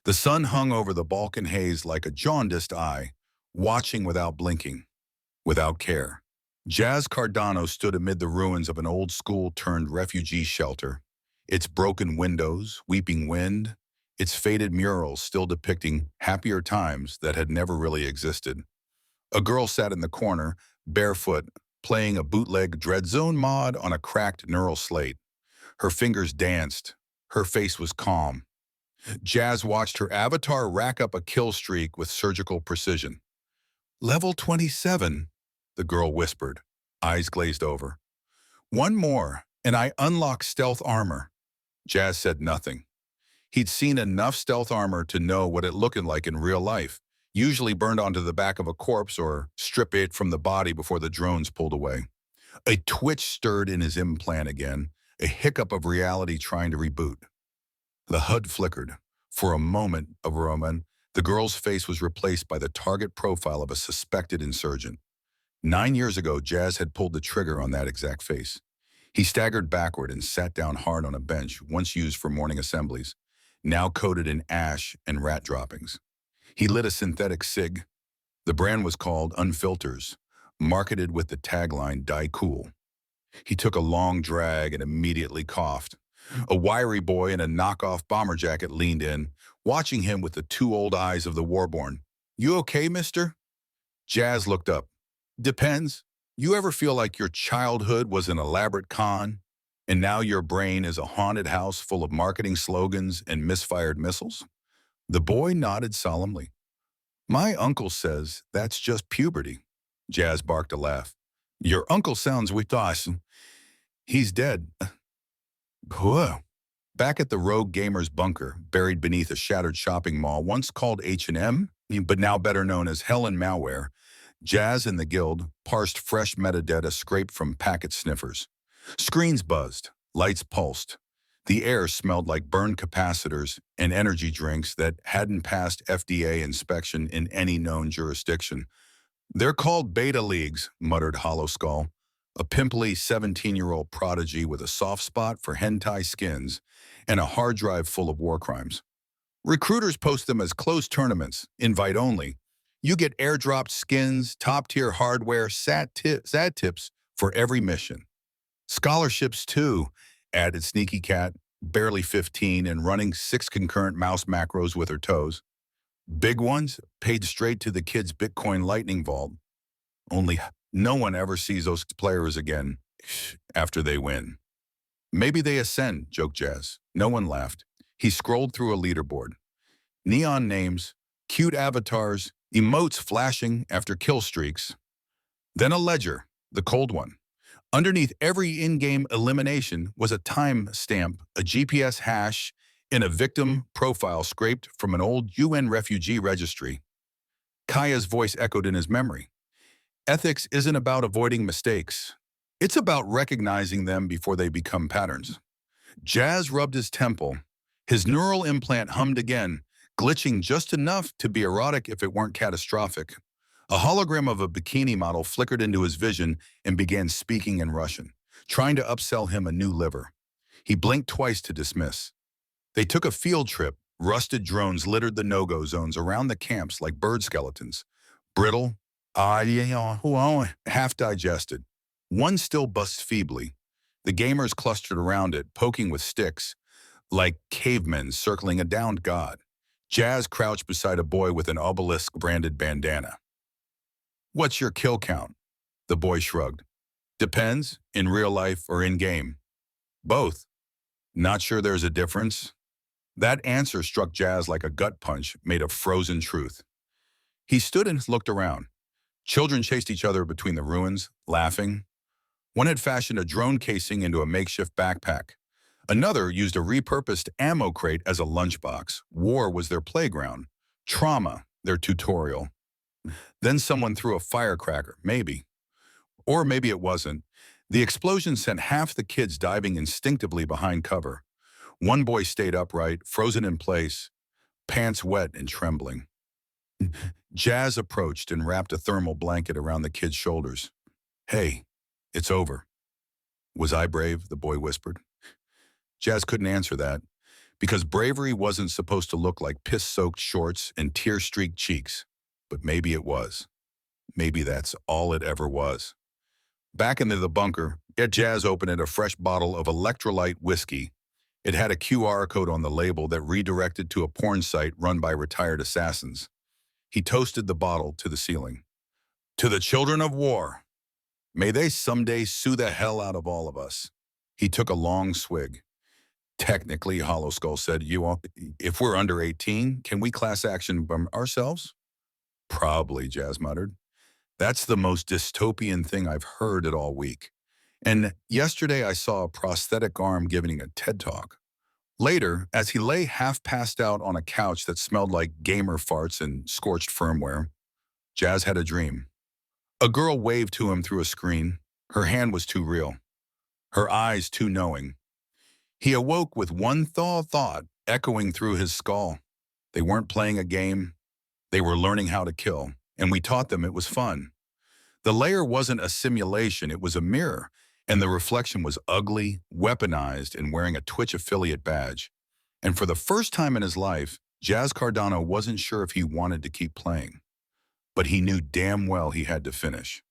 The sun hung over the Balkan haze like a jaundiced eye, watching without blinking, without care. Jazz Cardano stood amid the ruins of an old school-turned-refugee shelter, its broken windows, weeping wind, its faded murals still depicting happier times that had never really existed. A girl sat in the corner, barefoot, playing a bootleg Dread Zone mod on a cracked neural slate. Her fingers danced. Her face was calm. Jazz watched her avatar rack up a kill streak with surgical precision. Level 27, the girl whispered, eyes glazed over. One more, and I unlock stealth armor. Jazz said nothing. He'd seen enough stealth armor to know what it looked like in real life, usually burned onto the back of a corpse or strip it from the body before the drones pulled away. A twitch stirred in his implant again, a hiccup of reality trying to reboot. The HUD flickered. For a moment, the girl's face was replaced by the target profile of a suspected insurgent. 9 years ago, Jazz had pulled the trigger on that exact face. He staggered backward and sat down hard on a bench once used for morning assemblies, now coated in ash and rat droppings. He lit a synthetic cig. The brand was called Unfilters, marketed with the tagline Die Cool. He took a long drag and immediately coughed. A wiry boy in a knockoff bomber jacket leaned in, watching him with the two old eyes of the warborn. You okay, mister? Jazz looked up. Depends. You ever feel like your childhood was an elaborate con, and now your brain is a haunted house full of marketing slogans and misfired missiles? The boy nodded solemnly. My uncle says that's just puberty. Jazz barked a laugh. Your uncle sounds awesome. He's dead. Whoa. Back at the Rogue Gamer's bunker, buried beneath a shattered shopping mall once called H&M, but now better known as Hell and Malware, Jazz and the Guild parsed fresh metadata scraped from packet sniffers. Screens buzzed, lights pulsed. The air smelled like burned capacitors and energy drinks that hadn't passed FDA inspection in any known jurisdiction. They're called beta leagues, muttered Hollow Skull, a pimply 17-year-old prodigy with a soft spot for hentai skins and a hard drive full of war crimes. Recruiters post them as closed tournaments, invite only. You get airdropped skins, top-tier hardware, sad tips for every mission. Scholarships, too, added Sneaky Cat, barely 15 and running 6 concurrent mouse macros with her toes. Big ones paid straight to the kid's Bitcoin Lightning Vault. Only no one ever sees those players again after they win. Maybe they ascend, joked Jazz. No one laughed. He scrolled through a leaderboard. Neon names, cute avatars, emotes flashing after kill streaks. Then a ledger, the cold one. Underneath every in-game elimination was a time stamp, a GPS hash, and a victim profile scraped from an old UN refugee registry. Kaya's voice echoed in his memory. Ethics isn't about avoiding mistakes. It's about recognizing them before they become patterns. Jazz rubbed his temple. His neural implant hummed again, glitching just enough to be erotic if it weren't catastrophic. A hologram of a bikini model flickered into his vision and began speaking in Russian, trying to upsell him a new liver. He blinked twice to dismiss. They took a field trip. Rusted drones littered the no-go zones around the camps like bird skeletons. Brittle, half digested. One still buzzed feebly. The gamers clustered around it, poking with sticks, like cavemen circling a downed god. Jazz crouched beside a boy with an obelisk-branded bandana. What's your kill count? The boy shrugged. Depends, in real life or in-game. Both. Not sure there's a difference? That answer struck Jazz like a gut punch made of frozen truth. He stood and looked around. Children chased each other between the ruins, laughing. One had fashioned a drone casing into a makeshift backpack. Another used a repurposed ammo crate as a lunchbox. War was their playground. Trauma, their tutorial. Then someone threw a firecracker, maybe. Or maybe it wasn't. The explosion sent half the kids diving instinctively behind cover. One boy stayed upright, frozen in place, pants wet and trembling. Jazz approached and wrapped a thermal blanket around the kid's shoulders. Hey, it's over. Was I brave? The boy whispered. Jazz couldn't answer that. Because bravery wasn't supposed to look like piss-soaked shorts and tear-streaked cheeks. But maybe it was. Maybe that's all it ever was. Back into the bunker, Jazz opened a fresh bottle of electrolyte whiskey. It had a QR code on the label that redirected to a porn site run by retired assassins. He toasted the bottle to the ceiling. To the children of war, may they someday sue the hell out of all of us. He took a long swig. Technically, Hollow Skull said, if we're under 18, can we class action from ourselves? Probably, Jazz muttered. That's the most dystopian thing I've heard it all week. And yesterday I saw a prosthetic arm giving a TED Talk. Later, as he lay half passed out on a couch that smelled like gamer farts and scorched firmware, Jazz had a dream. A girl waved to him through a screen. Her hand was too real. Her eyes too knowing. He awoke with one thought echoing through his skull. They weren't playing a game. They were learning how to kill, and we taught them it was fun. The layer wasn't a simulation, it was a mirror, and the reflection was ugly, weaponized, and wearing a Twitch affiliate badge. And for the first time in his life, Jazz Cardano wasn't sure if he wanted to keep playing. But he knew damn well he had to finish.